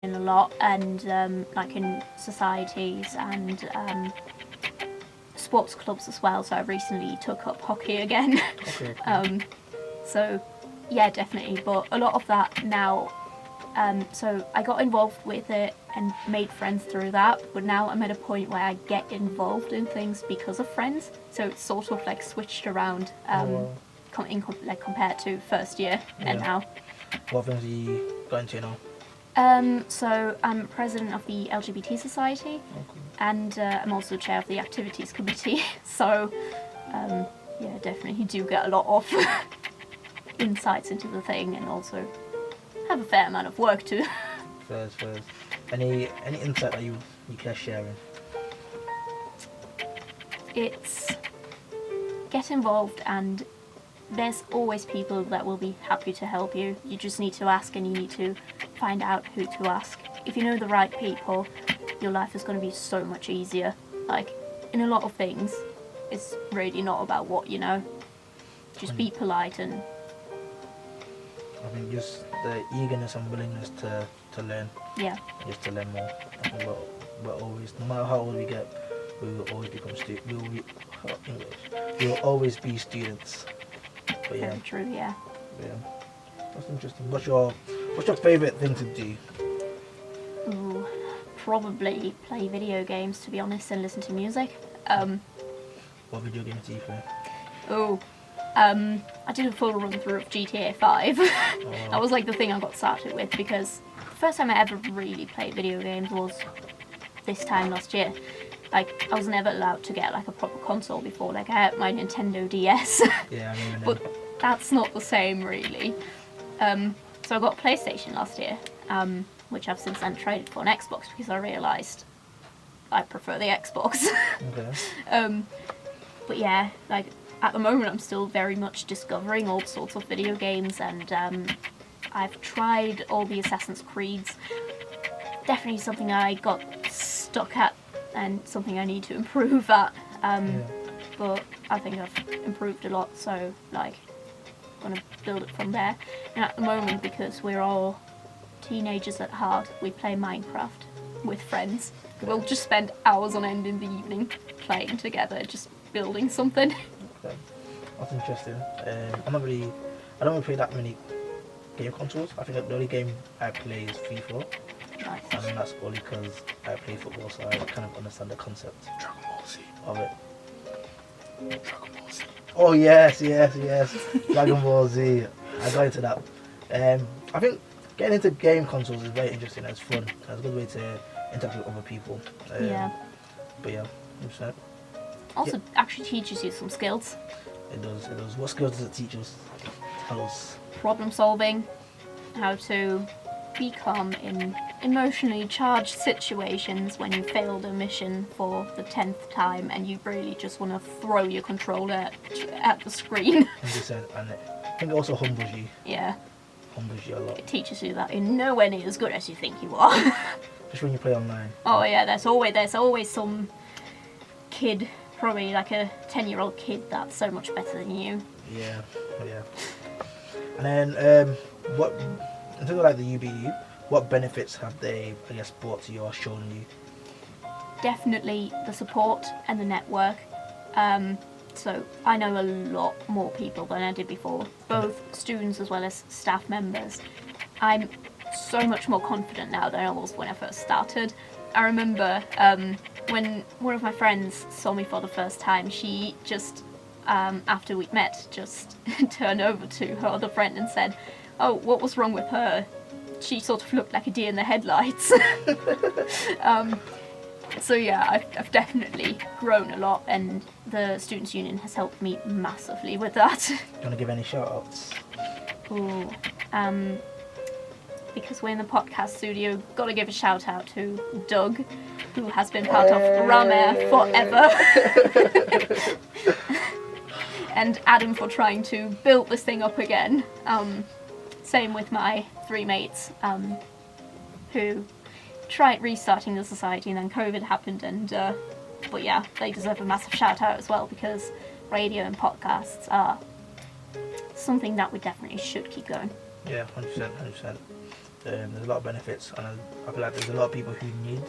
in a lot, and like in societies and sports clubs as well. So I recently took up hockey again. Okay. So yeah, definitely. But a lot of that now. So I got involved with it and made friends through that. But now I'm at a point where I get involved in things because of friends. So it's sort of like switched around. Compared to first year and Yeah. now. What things are you going to now? So I'm president of the LGBT Society, Okay. and I'm also chair of the activities committee. So yeah, definitely do get a lot of insights into the thing, and also have a fair amount of work too. First. Any insight that you care sharing? It's get involved, and there's always people that will be happy to help you. You just need to ask, and you need to find out who to ask. If you know the right people, your life is going to be so much easier. Like, in a lot of things, it's really not about what you know. Just be polite and... I think just the eagerness and willingness to learn, yeah. just to learn more. I think we're always, no matter how old we get, we will always become we will always be students. But yeah, Very true, yeah. That's interesting. What's your favourite thing to do? Ooh, probably play video games, to be honest, and listen to music. What video games do you play? I did a full run through of GTA 5. That was like the thing I got started with, because the first time I ever really played video games was this time last year. Like, I was never allowed to get like a proper console before. Like, I had my Nintendo DS. Yeah, I remember. But that's not the same, really. So I got a PlayStation last year, which I've since then traded for an Xbox because I realised I prefer the Xbox. Okay. But yeah, like, at the moment I'm still very much discovering all sorts of video games, and I've tried all the Assassin's Creeds. Definitely something I got stuck at and something I need to improve at. But I think I've improved a lot, so like, I'm gonna build it from there. And at the moment, because we're all teenagers at heart, we play Minecraft with friends. We'll just spend hours on end in the evening playing together, just building something. Okay. That's interesting. I don't really play that many game consoles. I think the only game I play is FIFA. Nice. And that's only because I play football, so I kind of understand the concept Dragon Ball Z. of it. Dragon Ball Z. Oh yes. Dragon Ball Z. I got into that. I think getting into game consoles is very interesting. It's fun. It's a good way to interact with other people. Yeah. But yeah, 100%. Also, actually teaches you some skills. It does. What skills does it teach us? Tell us. Problem solving, how to be calm in emotionally charged situations when you failed a mission for the 10th time and you really just want to throw your controller at the screen. 100%. And I think it also humbles you. Yeah. Humbles you a lot. It teaches you that you're nowhere near as good as you think you are. Especially when you play online. Oh yeah, there's always some kid, probably like a 10-year-old kid that's so much better than you. Yeah. And then, what, in terms of like the UBU, what benefits have they, I guess, brought to you or shown you? Definitely the support and the network. So I know a lot more people than I did before, both students as well as staff members. I'm so much more confident now than I was when I first started. I remember when one of my friends saw me for the first time, she just, after we'd met, just turned over to her other friend and said, "Oh, what was wrong with her? She sort of looked like a deer in the headlights." So yeah, I've definitely grown a lot, and the Students' Union has helped me massively with that. Do you want to give any shout-outs? Ooh, because we're in the podcast studio, gotta give a shout out to Doug, who has been part of Ramair forever. And Adam for trying to build this thing up again. Same with my 3 mates, who tried restarting the society and then COVID happened, and but yeah, they deserve a massive shout out as well, because radio and podcasts are something that we definitely should keep going. Yeah, 100%. There's a lot of benefits, and I feel like there's a lot of people who need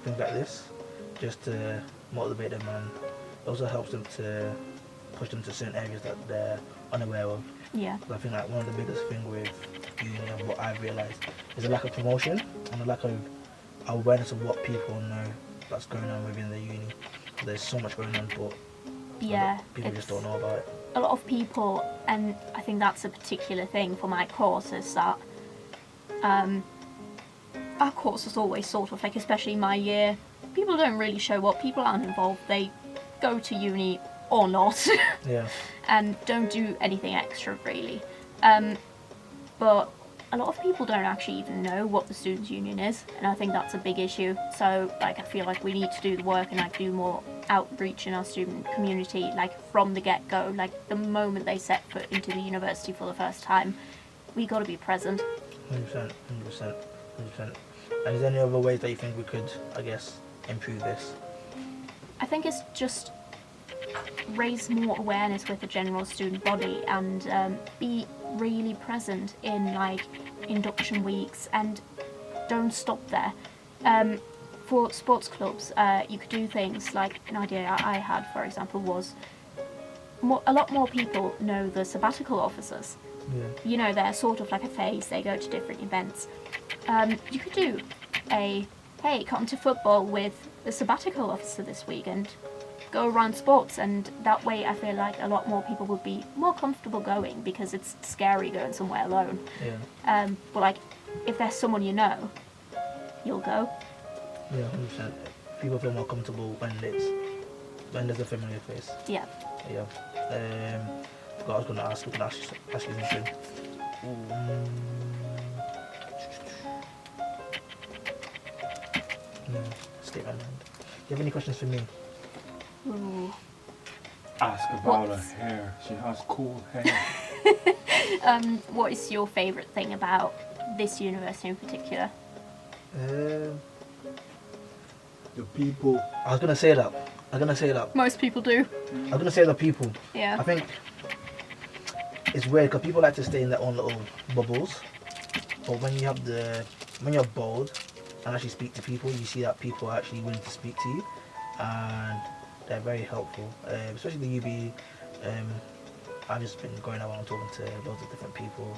things like this just to motivate them, and it also helps them to push them to certain areas that they're unaware of. Yeah. I think like one of the biggest things with uni and what I've realised is a lack of promotion and a lack of awareness of what people know that's going on within the uni. There's so much going on, but Yeah. people just don't know about it. A lot of people, and I think that's a particular thing for my course, is that our course is always sort of like, especially my year, people don't really show up, people aren't involved, they go to uni or not Yeah. and don't do anything extra really. But a lot of people don't actually even know what the students' union is, and I think that's a big issue. So like I feel like we need to do the work and like do more outreach in our student community, like from the get-go, like the moment they set foot into the university for the first time, we got to be present. 100%. And is there any other ways that you think we could, I guess, improve this? I think it's just raise more awareness with the general student body and be really present in like induction weeks, and don't stop there. For sports clubs, you could do things like, an idea I had, for example, was a lot more people know the sabbatical officers. Yeah. You know, they're sort of like a phase, they go to different events. You could do hey, come to football with the sabbatical officer this week and go around sports, and that way I feel like a lot more people would be more comfortable going, because it's scary going somewhere alone. Yeah. But like, if there's someone you know, you'll go. Yeah, 100%. People feel more comfortable when there's a familiar face. Yeah. Yeah. I forgot I was going to ask you something. No, state my mind. Do you have any questions for me? Ooh. Ask about What's- her hair. She has cool hair. What is your favourite thing about this university in particular? The people. I was gonna say that. Most people do. I was gonna say the people. Yeah. I think it's weird because people like to stay in their own little bubbles, but when you're bold and actually speak to people, you see that people are actually willing to speak to you, and they're very helpful. Especially the UB. I've just been going around talking to loads of different people,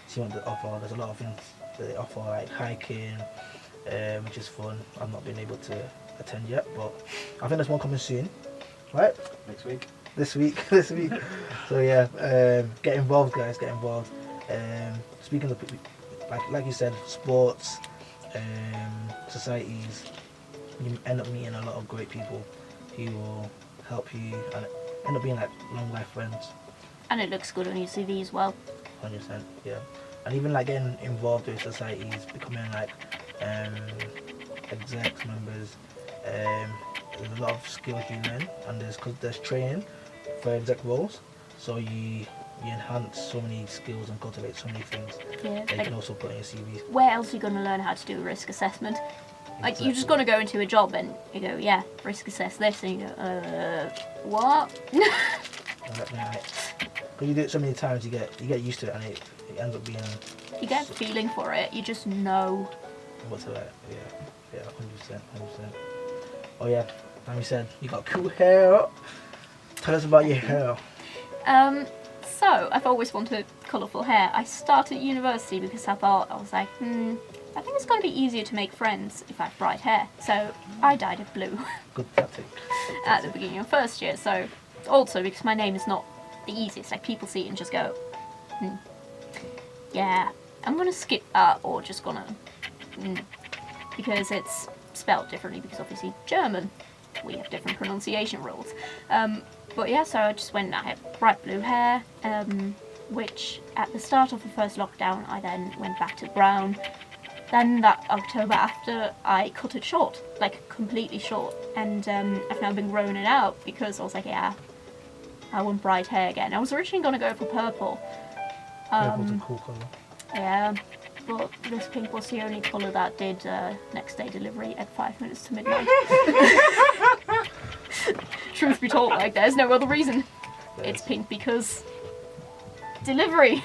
seeing what they offer. There's a lot of things that they offer, like hiking, which is fun. I've not been able to attend yet, but I think there's one coming soon, right? Next week. This week. So yeah, get involved, guys. Get involved. Speaking of, like you said, sports, societies, you end up meeting a lot of great people who will help you and end up being like long life friends. And it looks good on your CV as well. 100%, yeah. And even like getting involved with societies, becoming like execs members, there's a lot of skills you learn, and there's training for exec roles, so you enhance so many skills and cultivate so many things Yeah. that you Like, can also put in your CV. where else are you going to learn how to do a risk assessment? Like, you're just Exactly. going to go into a job and you go, yeah, risk assess this, and you go, what? Because you do it so many times, you get used to it, and it ends up being You get a feeling for it, you just know. what's it like? Yeah, 100%. Oh yeah, like you said, you got cool hair. Tell us about your hair. So, I've always wanted colourful hair. I started university because I thought, I was like, I think it's going to be easier to make friends if I have bright hair. So, I dyed it blue Good tactic. at the beginning of first year. So, also because my name is not the easiest, like people see it and just go, yeah, I'm going to skip that, or just going to, because it's spelled differently, because obviously German, we have different pronunciation rules. But yeah, so I just went, I had bright blue hair, which at the start of the first lockdown I then went back to brown. Then that October after, I cut it short, like completely short, and I've now been growing it out because I was like, yeah, I want bright hair again. I was originally going to go for purple. Purple's a cool colour. Yeah, but this pink was the only colour that did next day delivery at 5 minutes to midnight. Truth be told, like, there's no other reason. It's pink because delivery.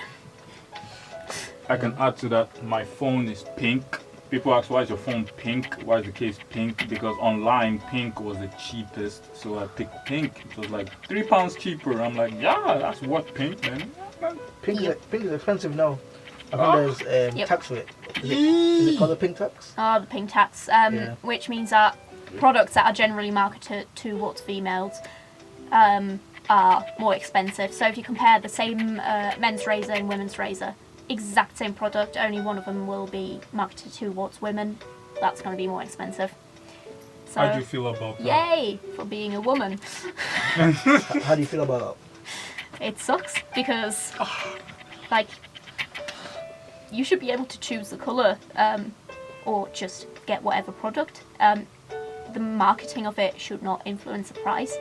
I can add to that. My phone is pink. People ask, why is your phone pink? Why is the case pink? Because online, pink was the cheapest, so I picked pink. It was like £3 cheaper. I'm like, yeah, that's worth pink, man. Pink is expensive now. I Oh. think there's Yep. tax for it. Is it called the pink tax? Oh, the pink tax, Yeah. which means that products that are generally marketed towards females are more expensive. So if you compare the same men's razor and women's razor, exact same product, only one of them will be marketed towards women. That's going to be more expensive. So, How do you feel about that? yay for being a woman. How do you feel about It sucks because, like, you should be able to choose the colour or just get whatever product. The marketing of it should not influence the price.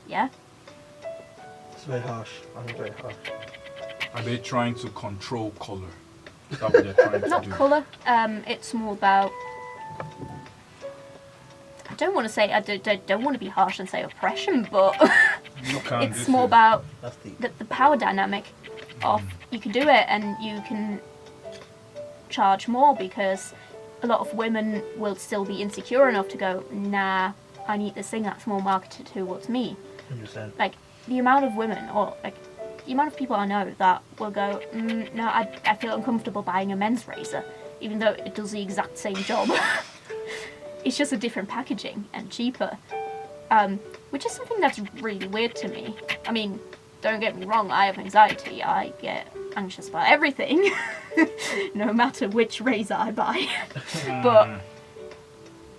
Yeah. It's very harsh. I think very harsh. Are they trying to control color? Is that what they're trying to Not do? colour. It's more about. I don't want to say. I don't want to be harsh and say oppression, but You can't. it's This more is- about That's the the power dynamic of you can do it and you can charge more because a lot of women will still be insecure enough to go, nah, I need this thing that's more marketed towards me. 100%. Like the amount of women or like the amount of people I know that will go, no, I feel uncomfortable buying a men's razor, even though it does the exact same job. It's just a different packaging and cheaper, which is something that's really weird to me. I mean, don't get me wrong, I have anxiety. I get anxious about everything, no matter which razor I buy. But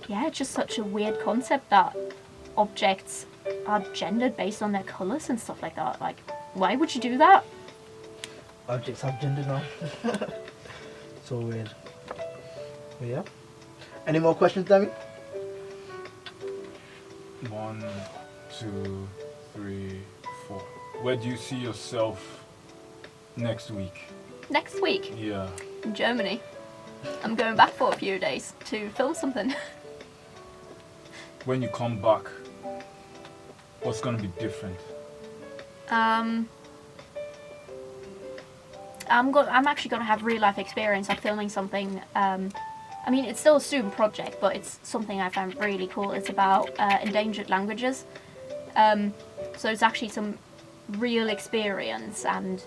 yeah, it's just such a weird concept that objects are gendered based on their colours and stuff like that. Like, why would you do that? Objects have gender now. So weird. But yeah. Any more questions, Dami? 1, 2, 3, 4. Where do you see yourself next week? Next week Yeah. in Germany, I'm going back for a few days to film something. When you come back, what's gonna be different? I'm actually going to have real life experience of filming something. I mean, it's still a student project, but it's something I found really cool. It's about endangered languages. So it's actually some real experience and